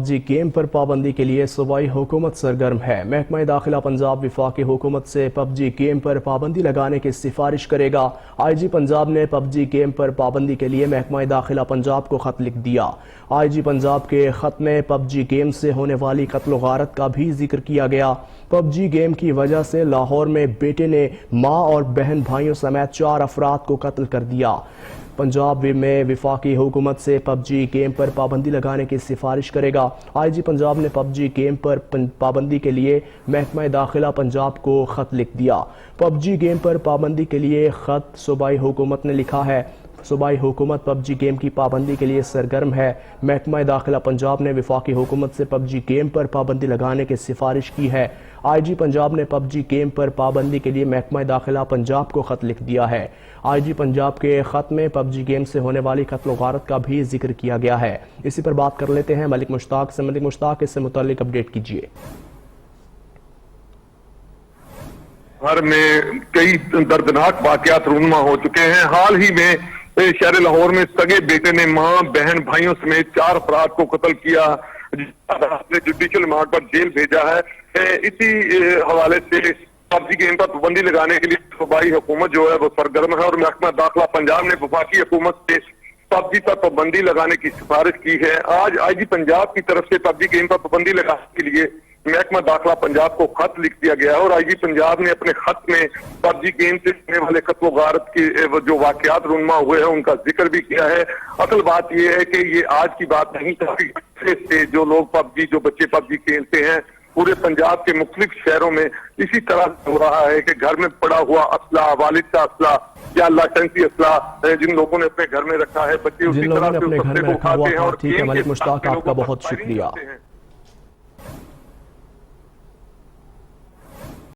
PUBG game پر پابندی کے لیے صوبائی حکومت سرگرم ہے۔ محکمہ داخلہ پنجاب وفاقی حکومت سے پبجی گیم پر پابندی لگانے کی سفارش کرے گا۔ آئی جی پنجاب نے پبجی گیم پر پابندی کے لیے محکمہ داخلہ پنجاب کو خط لکھ دیا۔ آئی جی پنجاب کے خط میں پبجی گیم سے ہونے والی قتل و غارت کا بھی ذکر کیا گیا۔ پبجی گیم کی وجہ سے لاہور میں بیٹے نے ماں اور بہن بھائیوں سمیت 4 افراد کو قتل کر دیا۔ پنجاب میں وفاقی حکومت سے پبجی گیم پر پابندی لگانے کی سفارش کرے گا۔ آئی جی پنجاب نے پبجی گیم پر پابندی کے لیے محکمہ داخلہ پنجاب کو خط لکھ دیا۔ پبجی گیم پر پابندی کے لیے خط صوبائی حکومت نے لکھا ہے۔ صوبائی حکومت پبجی گیم کی پابندی کے لیے سرگرم ہے۔ محکمہ داخلہ پنجاب نے وفاقی حکومت سے پبجی گیم پر پابندی لگانے کی سفارش کی ہے۔ آئی جی پنجاب نے پبجی گیم پر پابندی کے لیے محکمہ داخلہ پنجاب کو خط لکھ دیا ہے۔ آئی جی پنجاب کے خط میں پبجی گیم سے ہونے والی قتل و غارت کا بھی ذکر کیا گیا ہے۔ اسی پر بات کر لیتے ہیں ملک مشتاق سے۔ ملک مشتاق، اس سے متعلق اپڈیٹ کیجیے۔ گھر میں کئی دردناک واقعات رونما ہو چکے ہیں۔ حال ہی میں شہر لاہور میں سگے بیٹے نے ماں بہن بھائیوں سمیت 4 افراد کو قتل کیا، نے جوڈیشل ریمانڈ پر جیل بھیجا ہے۔ اسی حوالے سے پبجی گیم پر پابندی لگانے کے لیے صوبائی حکومت جو ہے وہ سرگرم ہے، اور محکمہ داخلہ پنجاب نے وفاقی حکومت سے پبجی پر پابندی لگانے کی سفارش کی ہے۔ آج آئی جی پنجاب کی طرف سے پبجی گیم پر پابندی لگانے کے لیے محکمہ داخلہ پنجاب کو خط لکھ دیا گیا ہے، اور آئی جی پنجاب نے اپنے خط میں پبجی گیم سے ہونے والے قتل و غارت کے جو واقعات رونما ہوئے ہیں ان کا ذکر بھی کیا ہے۔ اصل بات یہ ہے کہ یہ آج کی بات نہیں، کافی عرصے سے جو لوگ جو بچے پبجی کھیلتے ہیں پورے پنجاب کے مختلف شہروں میں اسی طرح ہو رہا ہے کہ گھر میں پڑا ہوا اسلحہ، والد کا اسلحہ یا لائسنسی اسلحہ جن لوگوں نے اپنے گھر میں رکھا ہے، بچے اسی طرح سے اس اسلحے کو اٹھاتے ہیں اور ٹھیک ہے ملک مشتاق، آپ کا بہت شکریہ۔